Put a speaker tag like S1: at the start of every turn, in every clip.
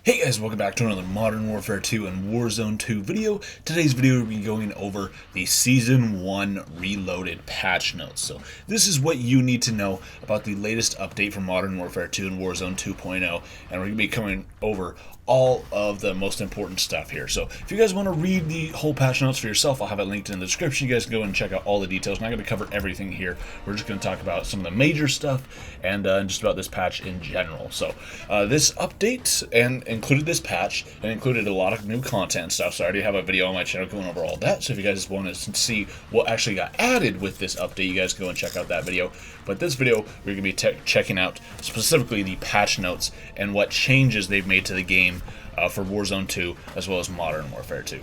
S1: Hey guys, welcome back to another Modern Warfare 2 and Warzone 2 video. Today's video we'll be going over the Season 1 Reloaded patch notes. So this is what you need to know about the latest update for Modern Warfare 2 and Warzone 2.0, and we're going to be coming over all of the most important stuff here. So if you guys want to read the whole patch notes for yourself, I'll have it linked in the description. You guys can go and check out all the details. I'm not going to cover everything here. We're just going to talk about some of the major stuff and just about this patch in general. So this update and included this patch and included a lot of new content and stuff. So I already have a video on my channel going over all that. So if you guys want to see what actually got added with this update, you guys go and check out that video. But this video, we're going to be checking out specifically the patch notes and what changes they've made to the game for Warzone 2 as well as Modern Warfare 2.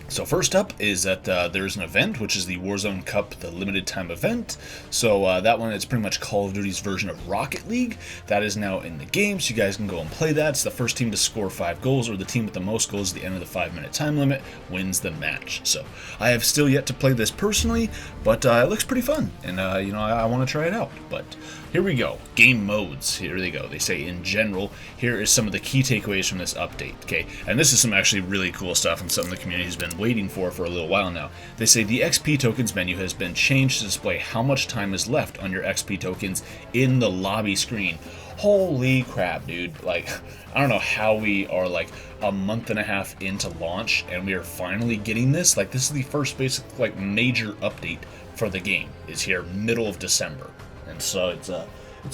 S1: So first up is that there's an event, which is the Warzone Cup, the limited time event. So that one is pretty much Call of Duty's version of Rocket League. That is now in the game, so you guys can go and play that. It's the first team to score 5 goals, or the team with the most goals at the end of the 5-minute time limit wins the match. So I have still yet to play this personally, but it looks pretty fun, and I want to try it out. But here we go. Game modes. Here they go. They say in general, here is some of the key takeaways from this update. Okay, and this is some actually really cool stuff and something the community has been waiting for a little while now. They say the XP tokens menu has been changed to display how much time is left on your XP tokens in the lobby screen. Holy crap, dude. Like, I don't know how we are like a month and a half into launch and we are finally getting this. Like, this is the first basic like major update for the game. Is here middle of December. And so it's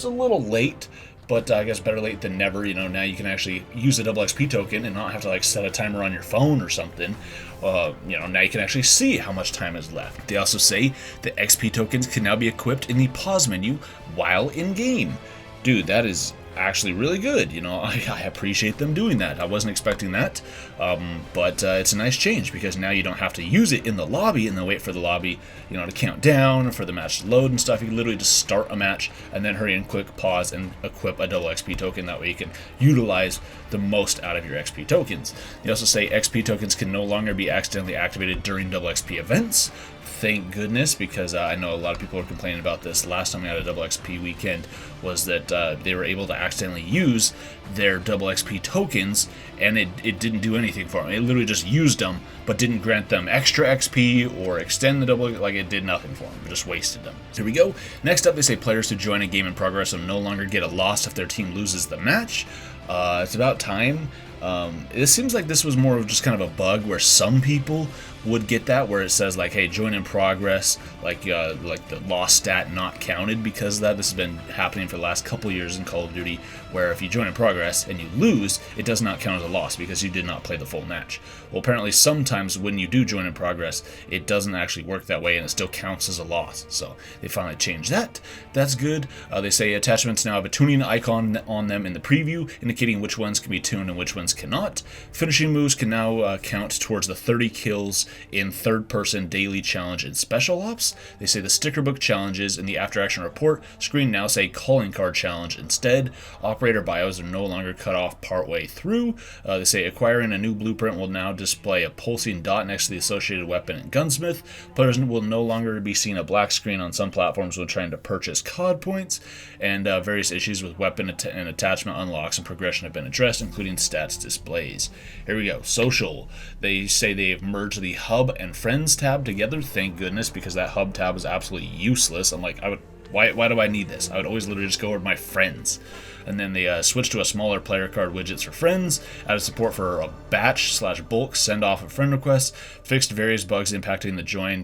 S1: a little late, but I guess better late than never. You know, now you can actually use a double XP token and not have to like set a timer on your phone or something. Now you can actually see how much time is left. They also say the XP tokens can now be equipped in the pause menu while in game. Dude, that is actually really good. You know, I appreciate them doing that. I wasn't expecting that, but it's a nice change because now you don't have to use it in the lobby and then wait for the lobby, to count down for the match to load and stuff. You can literally just start a match and then hurry and click pause and equip a double XP token. That way you can utilize the most out of your XP tokens. They also say XP tokens can no longer be accidentally activated during double XP events. Thank goodness, because I know a lot of people were complaining about this last time we had a double XP weekend, was that they were able to accidentally use their double XP tokens and it didn't do anything for them. It literally just used them but didn't grant them extra XP or extend the double, like it did nothing for them. It just wasted them. So here we go. Next up, they say players who join a game in progress will no longer get a loss if their team loses the match. It's about time. It seems like this was more of just kind of a bug where some people would get that, where it says like, hey, join in progress, like the loss stat not counted, because of that. This has been happening for the last couple years in Call of Duty, where if you join in progress and you lose, it does not count as a loss because you did not play the full match. Well, apparently sometimes when you do join in progress, it doesn't actually work that way and it still counts as a loss. So they finally changed that. That's good. They say attachments now have a tuning icon on them in the preview, indicating which ones can be tuned and which ones cannot. Finishing moves can now count towards the 30 kills in third-person daily challenge and special ops. They say the sticker book challenges in the after-action report screen now say calling card challenge instead. Operator bios are no longer cut off partway through. They say acquiring a new blueprint will now display a pulsing dot next to the associated weapon and gunsmith. Players will no longer be seeing a black screen on some platforms when trying to purchase COD points. And various issues with weapon and attachment unlocks and progression have been addressed, including stats displays. Here we go. Social. They say they've merged the Hub and Friends tab together. Thank goodness, because that Hub tab is absolutely useless. I'm like, why do I need this? I would always literally just go over my friends. And then they switched to a smaller player card widgets for friends, added support for a batch/bulk send-off of friend requests, fixed various bugs impacting the join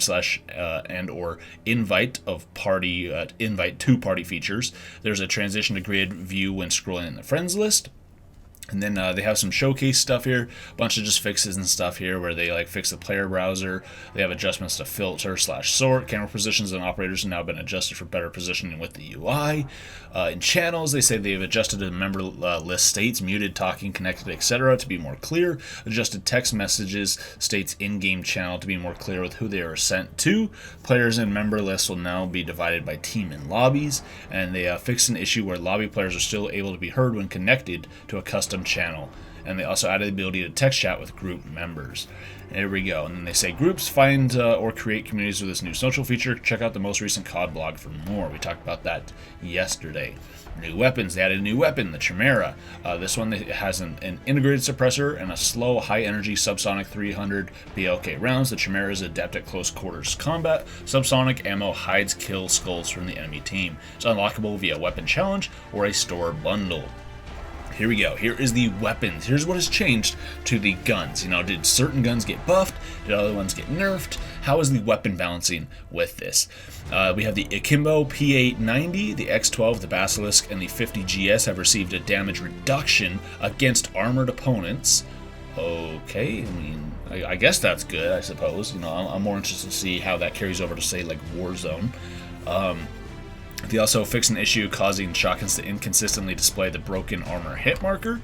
S1: and/or invite to party features. There's a transition to grid view when scrolling in the friends list. And then they have some showcase stuff here, a bunch of just fixes and stuff here where they like fix the player browser. They have adjustments to filter/sort. Camera positions and operators have now been adjusted for better positioning with the UI. In channels, they say they've adjusted the member list states, muted, talking, connected, etc. to be more clear. Adjusted text messages states in-game channel to be more clear with who they are sent to. Players in member lists will now be divided by team and lobbies. And they fixed an issue where lobby players are still able to be heard when connected to a custom channel and they also added the ability to text chat with group members. There we go. And then they say groups find or create communities with this new social feature. Check out the most recent COD blog for more. We talked about that yesterday. New weapons. They added a new weapon, the Chimera. This one has an integrated suppressor and a slow, high-energy subsonic 300 BLK rounds. The Chimera is adept at close quarters combat. Subsonic ammo hides kill skulls from the enemy team. It's unlockable via weapon challenge or a store bundle. Here we go. Here is the weapons. Here's what has changed to the guns. Did certain guns get buffed? Did other ones get nerfed? How is the weapon balancing with this? We have the Akimbo P890, the X12, the Basilisk, and the 50GS have received a damage reduction against armored opponents. Okay, I guess that's good, I suppose. I'm more interested to see how that carries over to, say, like Warzone. They also fixed an issue causing shotguns to inconsistently display the broken armor hit marker.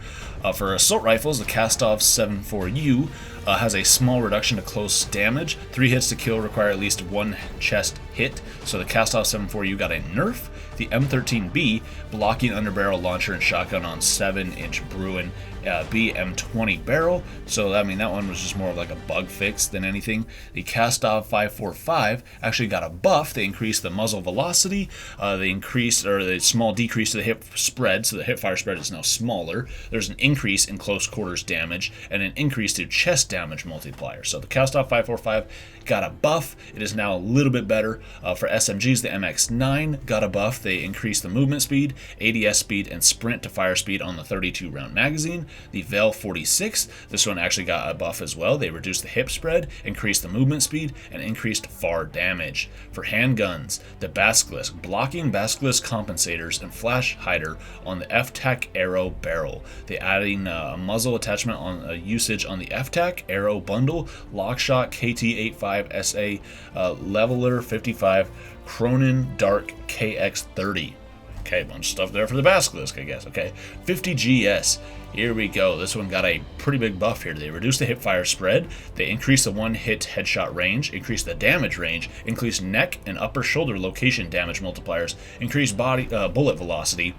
S1: For assault rifles, the Kastov 74U has a small reduction to close damage. 3 hits to kill require at least 1 chest hit, so the Kastov 74U got a nerf. The M13B, blocking underbarrel launcher and shotgun on 7-inch Bruin BM20 barrel. So that one was just more of like a bug fix than anything. The Kastov 545 actually got a buff. They increased the muzzle velocity. They increased, or the small decrease to the hip spread, so the hip fire spread is now smaller. There's an increase in close quarters damage and an increase to chest damage multiplier. So the Kastov 545 got a buff. It is now a little bit better. For SMGs, the MX9 got a buff. They increased the movement speed, ADS speed, and sprint to fire speed on the 32 round magazine. The Veil 46, this one actually got a buff as well. They reduced the hip spread, increased the movement speed, and increased far damage. For handguns, the Basilisk, blocking Basilisk compensators and flash hider on the F-Tac Arrow barrel. They adding a muzzle attachment on usage on the F-Tac Arrow bundle, Lockshot KT85 SA, Leveler 55, Cronin Dark KX30. Okay, a bunch of stuff there for the Basilisk, I guess. Okay, 50GS. Here we go. This one got a pretty big buff here. They reduced the hip fire spread. They increased the one-hit headshot range, increased the damage range, increased neck and upper shoulder location damage multipliers, increased body bullet velocity,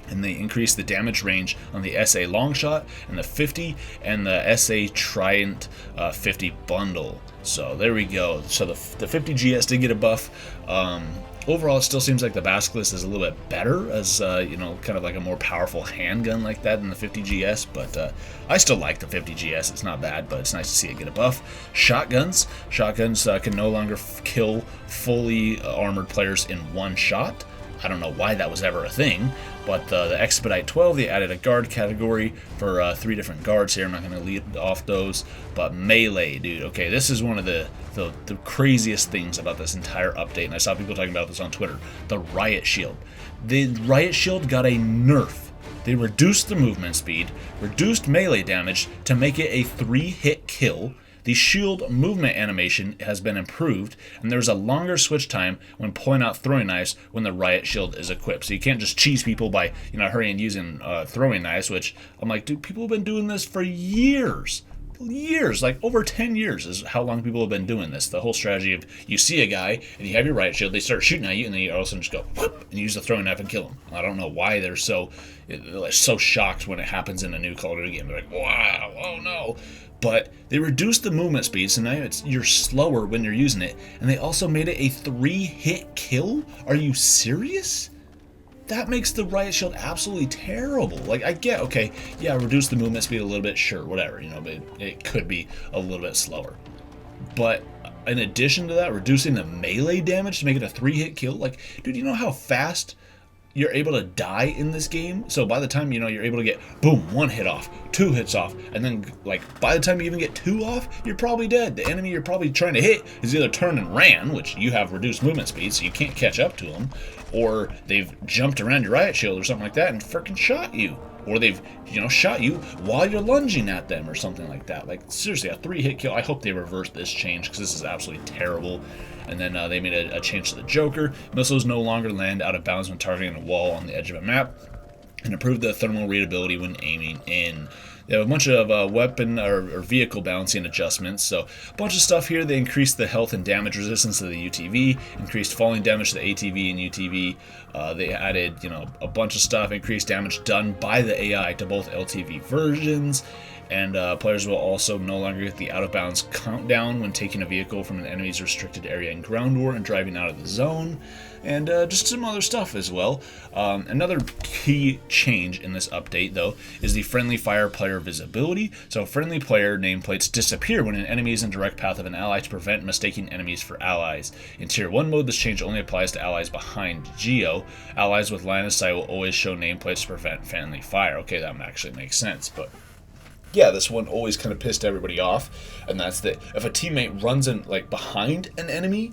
S1: and they increased the damage range on the SA Longshot and the 50 and the SA Trident 50 bundle. So there we go. So the 50GS did get a buff. Overall, it still seems like the Basilisk is a little bit better as, kind of like a more powerful handgun like that than the 50GS, but I still like the 50GS. It's not bad, but it's nice to see it get a buff. Shotguns can no longer kill fully armored players in one shot. I don't know why that was ever a thing, but the Expedite 12, they added a guard category for 3 different guards here. I'm not going to lead off those, but melee, dude. Okay, this is one of the craziest things about this entire update, and I saw people talking about this on Twitter. The Riot Shield. The Riot Shield got a nerf. They reduced the movement speed, reduced melee damage to make it a 3-hit kill. The shield movement animation has been improved, and there's a longer switch time when pulling out throwing knives when the Riot Shield is equipped. So you can't just cheese people by, hurrying using throwing knives, which I'm like, dude, people have been doing this for years. Like over 10 years is how long people have been doing this. The whole strategy of you see a guy and you have your Riot Shield, they start shooting at you, and then you all of a sudden just go whoop, and use the throwing knife and kill them. I don't know why they're so shocked when it happens in a new Call of Duty game. They're like, wow, oh no. But they reduced the movement speed, so now you're slower when you're using it. And they also made it a 3-hit kill? Are you serious? That makes the Riot Shield absolutely terrible. Like, I get, okay, yeah, reduce the movement speed a little bit, sure, whatever, but it could be a little bit slower. But in addition to that, reducing the melee damage to make it a 3-hit kill, like, dude, you know how fast you're able to die in this game? So by the time, you're able to get, boom, 1 hit off, 2 hits off, and then, by the time you even get 2 off, you're probably dead. The enemy you're probably trying to hit is either turned and ran, which you have reduced movement speed, so you can't catch up to them, or they've jumped around your Riot Shield or something like that and freaking shot you. Or they've, shot you while you're lunging at them or something like that. Like, seriously, a 3-hit kill. I hope they reverse this change, because this is absolutely terrible. And then they made a change to the Joker. Missiles no longer land out of bounds when targeting a wall on the edge of a map, and improved the thermal readability when aiming in. They have a bunch of weapon or vehicle balancing adjustments. So a bunch of stuff here. They increased the health and damage resistance of the UTV, increased falling damage to the ATV and UTV. They added, a bunch of stuff, increased damage done by the AI to both LTV versions. And players will also no longer get the out-of-bounds countdown when taking a vehicle from an enemy's restricted area in ground war and driving out of the zone. And just some other stuff as well. Another key change in this update, though, is the friendly fire player visibility. So friendly player nameplates disappear when an enemy is in direct path of an ally to prevent mistaking enemies for allies. In Tier 1 mode, this change only applies to allies behind Geo. Allies with line of sight will always show nameplates to prevent friendly fire. Okay, that actually makes sense, but yeah, this one always kind of pissed everybody off, and that's that if a teammate runs in behind an enemy,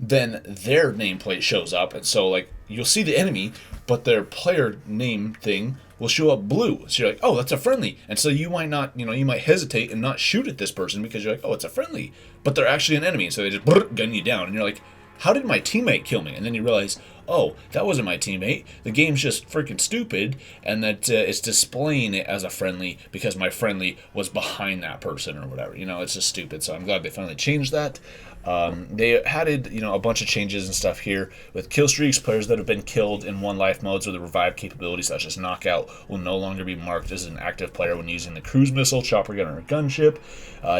S1: then their nameplate shows up, and so you'll see the enemy, but their player name thing will show up blue. So you're like, oh, that's a friendly, and so you might not, you might hesitate and not shoot at this person because you're like, oh, it's a friendly, but they're actually an enemy, so they just gun you down, and you're like, how did my teammate kill me? And then you realize, oh, that wasn't my teammate. The game's just freaking stupid, and that it's displaying it as a friendly because my friendly was behind that person or whatever. It's just stupid. So I'm glad they finally changed that. They added, a bunch of changes and stuff here with kill streaks. Players that have been killed in one life modes with a revive capability such as knockout will no longer be marked as an active player when using the cruise missile, chopper gun, or gunship.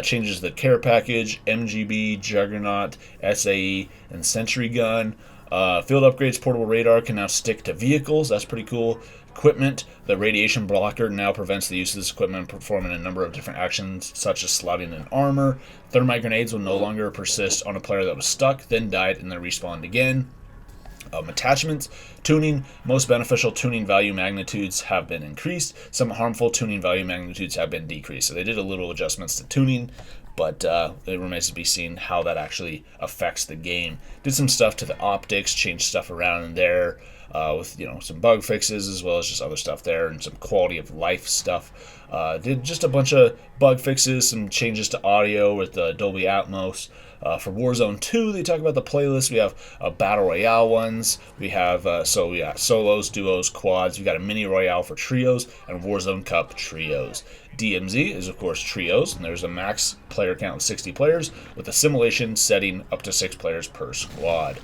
S1: Changes the care package, MGB, Juggernaut, SAE, and Sentry gun. Field upgrades, portable radar can now stick to vehicles. That's pretty cool. Equipment, the radiation blocker now prevents the use of this equipment performing a number of different actions, such as slotting in armor. Thermite grenades will no longer persist on a player that was stuck, then died, and then respawned again. Attachments, tuning, most beneficial tuning value magnitudes have been increased. Some harmful tuning value magnitudes have been decreased. So they did a little adjustments to tuning, but it remains to be seen how that actually affects the game. Did some stuff to the optics, changed stuff around in there with some bug fixes as well as just other stuff there and some quality of life stuff. Did just a bunch of bug fixes, some changes to audio with Dolby Atmos. For Warzone 2, they talk about the playlist. We have Battle Royale ones. We have solos, duos, quads. We got a Mini Royale for trios and Warzone Cup trios. DMZ is, of course, trios, and there's a max player count of 60 players with a simulation setting up to 6 players per squad.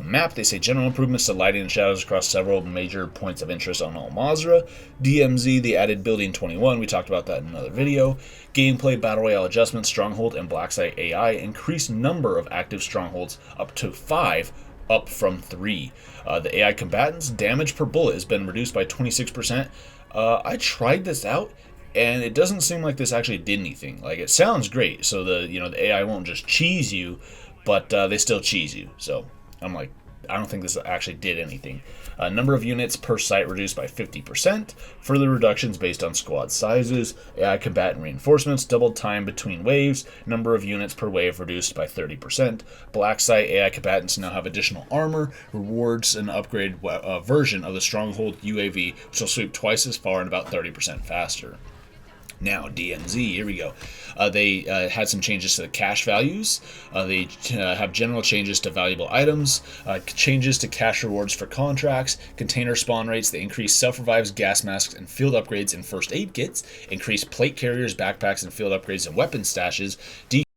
S1: Map, they say general improvements to lighting and shadows across several major points of interest on Al Mazrah. DMZ, they added Building 21. We talked about that in another video. Gameplay, Battle Royale adjustments, Stronghold, and Blacksite AI. Increased number of active strongholds up to 5, up from 3. The AI combatants, damage per bullet has been reduced by 26%. I tried this out, and it doesn't seem like this actually did anything. It sounds great, so the AI won't just cheese you, but they still cheese you. So I'm like, I don't think this actually did anything. Number of units per site reduced by 50%. Further reductions based on squad sizes. AI combatant reinforcements. Doubled time between waves. Number of units per wave reduced by 30%. Black site AI combatants now have additional armor. Rewards an upgrade version of the Stronghold UAV, which will sweep twice as far and about 30% faster. Now, DMZ, here we go. They had some changes to the cash values. They have general changes to valuable items, changes to cash rewards for contracts, container spawn rates. They increased self-revives, gas masks, and field upgrades in first aid kits, increased plate carriers, backpacks, and field upgrades and weapon stashes,